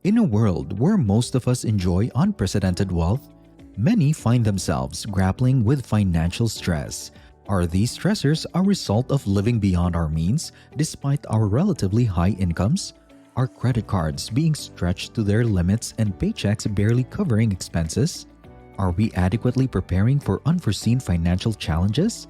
In a world where most of us enjoy unprecedented wealth, many find themselves grappling with financial stress. Are these stressors a result of living beyond our means despite our relatively high incomes? Are credit cards being stretched to their limits and paychecks barely covering expenses? Are we adequately preparing for unforeseen financial challenges?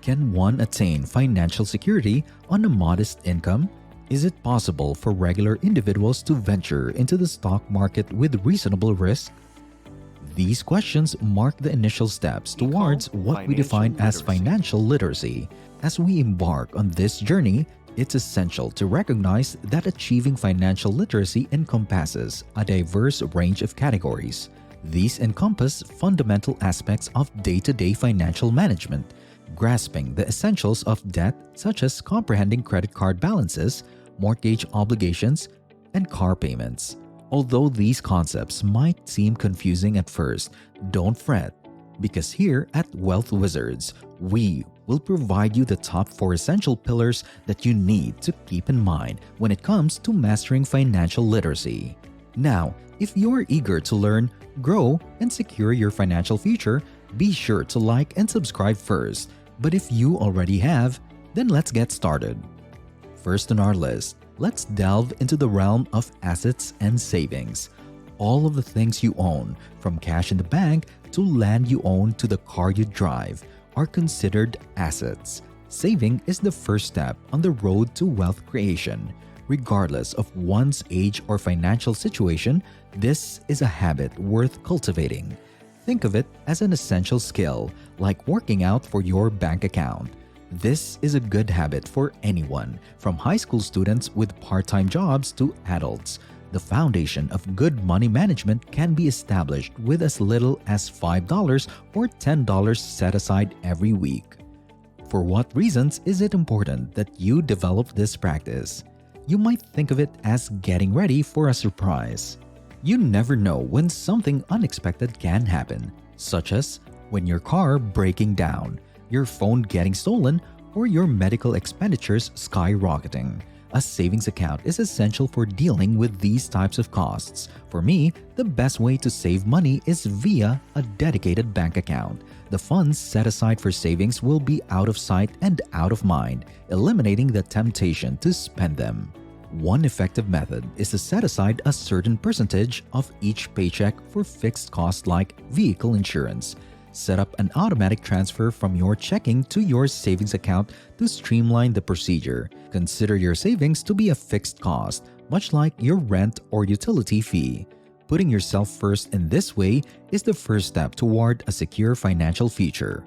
Can one attain financial security on a modest income? Is it possible for regular individuals to venture into the stock market with reasonable risk? These questions mark the initial steps towards what we define as financial literacy. As we embark on this journey, it's essential to recognize that achieving financial literacy encompasses a diverse range of categories. These encompass fundamental aspects of day-to-day financial management, grasping the essentials of debt such as comprehending credit card balances, mortgage obligations, and car payments. Although these concepts might seem confusing at first, don't fret, because here at Wealth Wizards, we will provide you the top 4 essential pillars that you need to keep in mind when it comes to mastering financial literacy. Now, if you're eager to learn, grow, and secure your financial future, be sure to like and subscribe first. But if you already have, then let's get started. First on our list, let's delve into the realm of assets and savings. All of the things you own, from cash in the bank to land you own to the car you drive, are considered assets. Saving is the first step on the road to wealth creation. Regardless of one's age or financial situation, this is a habit worth cultivating. Think of it as an essential skill, like working out for your bank account. This is a good habit for anyone, from high school students with part-time jobs to adults. The foundation of good money management can be established with as little as $5 or $10 set aside every week. For what reasons is it important that you develop this practice? You might think of it as getting ready for a surprise. You never know when something unexpected can happen, such as when your car breaking down, your phone getting stolen, or your medical expenditures skyrocketing. A savings account is essential for dealing with these types of costs. For me, the best way to save money is via a dedicated bank account. The funds set aside for savings will be out of sight and out of mind, eliminating the temptation to spend them. One effective method is to set aside a certain percentage of each paycheck for fixed costs like vehicle insurance. Set up an automatic transfer from your checking to your savings account to streamline the procedure. Consider your savings to be a fixed cost, much like your rent or utility fee. Putting yourself first in this way is the first step toward a secure financial future.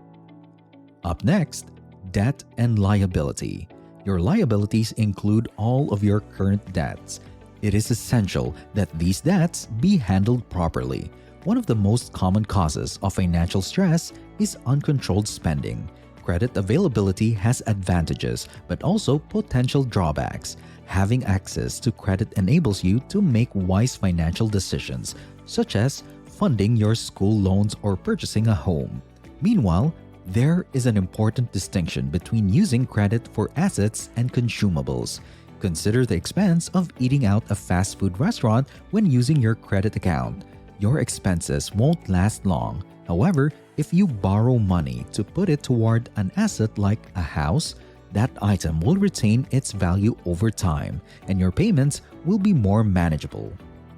Up next, debt and liability. Your liabilities include all of your current debts. It is essential that these debts be handled properly. One of the most common causes of financial stress is uncontrolled spending. Credit availability has advantages, but also potential drawbacks. Having access to credit enables you to make wise financial decisions, such as funding your school loans or purchasing a home. Meanwhile, there is an important distinction between using credit for assets and consumables. Consider the expense of eating out a fast food restaurant when using your credit account. Your expenses won't last long. However, if you borrow money to put it toward an asset like a house, that item will retain its value over time and your payments will be more manageable.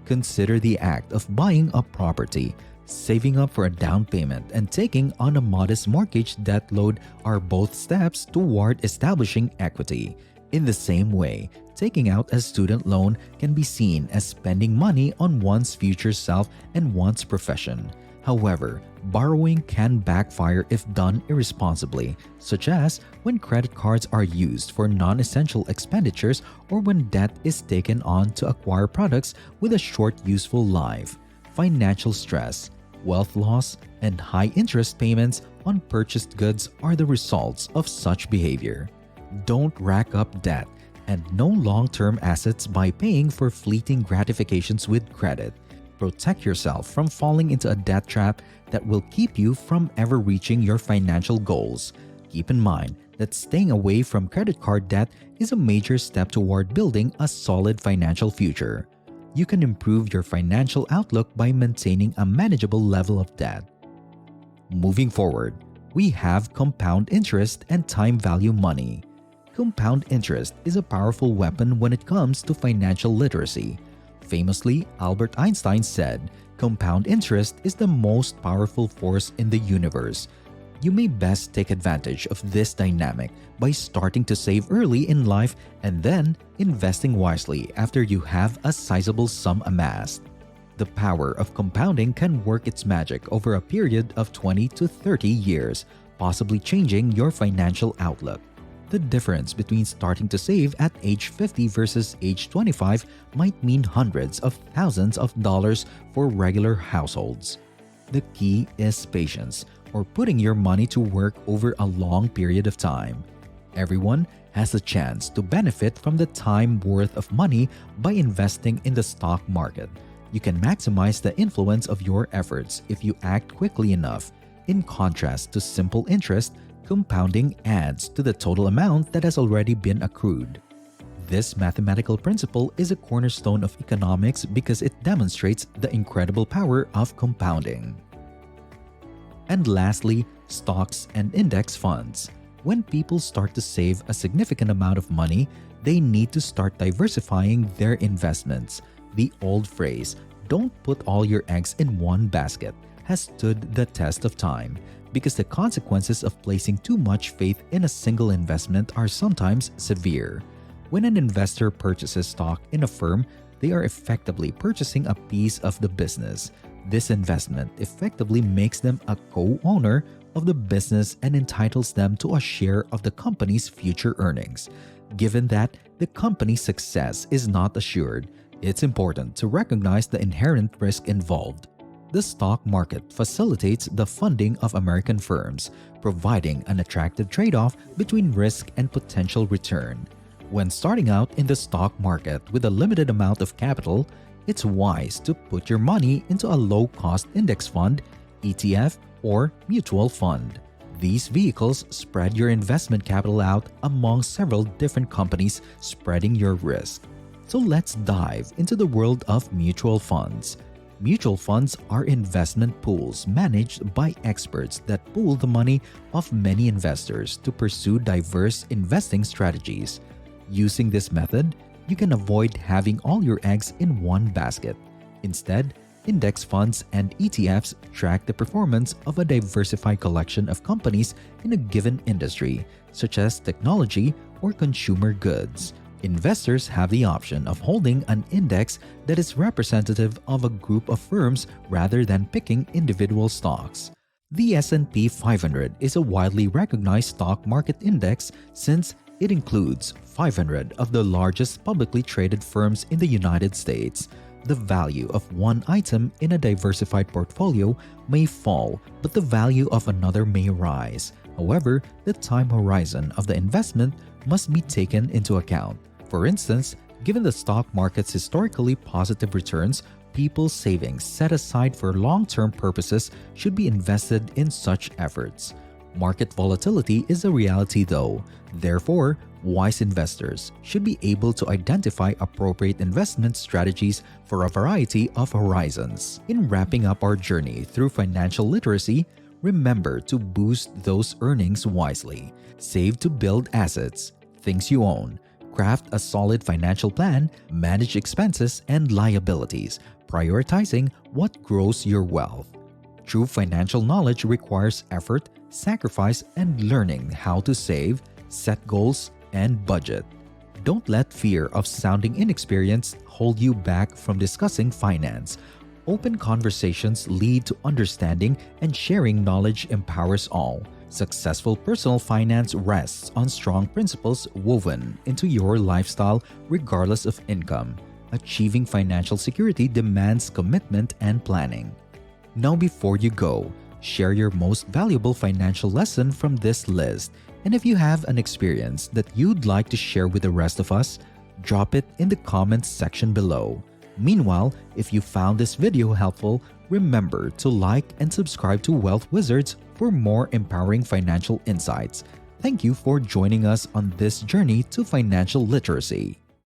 Consider the act of buying a property. Saving up for a down payment and taking on a modest mortgage debt load are both steps toward establishing equity. In the same way, taking out a student loan can be seen as spending money on one's future self and one's profession. However, borrowing can backfire if done irresponsibly, such as when credit cards are used for non-essential expenditures or when debt is taken on to acquire products with a short useful life. Financial stress, wealth loss, and high interest payments on purchased goods are the results of such behavior. Don't rack up debt and no long-term assets by paying for fleeting gratifications with credit. Protect yourself from falling into a debt trap that will keep you from ever reaching your financial goals. Keep in mind that staying away from credit card debt is a major step toward building a solid financial future. You can improve your financial outlook by maintaining a manageable level of debt. Moving forward, we have compound interest and time value money. Compound interest is a powerful weapon when it comes to financial literacy. Famously, Albert Einstein said, "Compound interest is the most powerful force in the universe." You may best take advantage of this dynamic by starting to save early in life and then investing wisely after you have a sizable sum amassed. The power of compounding can work its magic over a period of 20 to 30 years, possibly changing your financial outlook. The difference between starting to save at age 50 versus age 25 might mean hundreds of thousands of dollars for regular households. The key is patience, or putting your money to work over a long period of time. Everyone has a chance to benefit from the time worth of money by investing in the stock market. You can maximize the influence of your efforts if you act quickly enough. In contrast to simple interest, compounding adds to the total amount that has already been accrued. This mathematical principle is a cornerstone of economics because it demonstrates the incredible power of compounding. And lastly, stocks and index funds. When people start to save a significant amount of money, they need to start diversifying their investments. The old phrase, "Don't put all your eggs in one basket," has stood the test of time because the consequences of placing too much faith in a single investment are sometimes severe. When an investor purchases stock in a firm, they are effectively purchasing a piece of the business. This investment effectively makes them a co-owner of the business and entitles them to a share of the company's future earnings. Given that the company's success is not assured, it's important to recognize the inherent risk involved. The stock market facilitates the funding of American firms, providing an attractive trade-off between risk and potential return. When starting out in the stock market with a limited amount of capital, it's wise to put your money into a low-cost index fund, ETF, or mutual fund. These vehicles spread your investment capital out among several different companies, spreading your risk. So let's dive into the world of mutual funds. Mutual funds are investment pools managed by experts that pool the money of many investors to pursue diverse investing strategies. Using this method, you can avoid having all your eggs in one basket. Instead, index funds and ETFs track the performance of a diversified collection of companies in a given industry, such as technology or consumer goods. Investors have the option of holding an index that is representative of a group of firms rather than picking individual stocks. The S&P 500 is a widely recognized stock market index since it includes 500 of the largest publicly traded firms in the United States. The value of one item in a diversified portfolio may fall, but the value of another may rise. However, the time horizon of the investment must be taken into account. For instance, given the stock market's historically positive returns, people's savings set aside for long-term purposes should be invested in such efforts. Market volatility is a reality though. Therefore, wise investors should be able to identify appropriate investment strategies for a variety of horizons. In wrapping up our journey through financial literacy, remember to boost those earnings wisely. Save to build assets, things you own. Craft a solid financial plan, manage expenses and liabilities, prioritizing what grows your wealth. True financial knowledge requires effort, sacrifice, and learning how to save, set goals, and budget. Don't let fear of sounding inexperienced hold you back from discussing finance. Open conversations lead to understanding, and sharing knowledge empowers all. Successful personal finance rests on strong principles woven into your lifestyle regardless of income. Achieving financial security demands commitment and planning. Now, before you go, share your most valuable financial lesson from this list. And if you have an experience that you'd like to share with the rest of us, drop it in the comments section below. Meanwhile, if you found this video helpful, remember to like and subscribe to Wealth Wizards for more empowering financial insights. Thank you for joining us on this journey to financial literacy.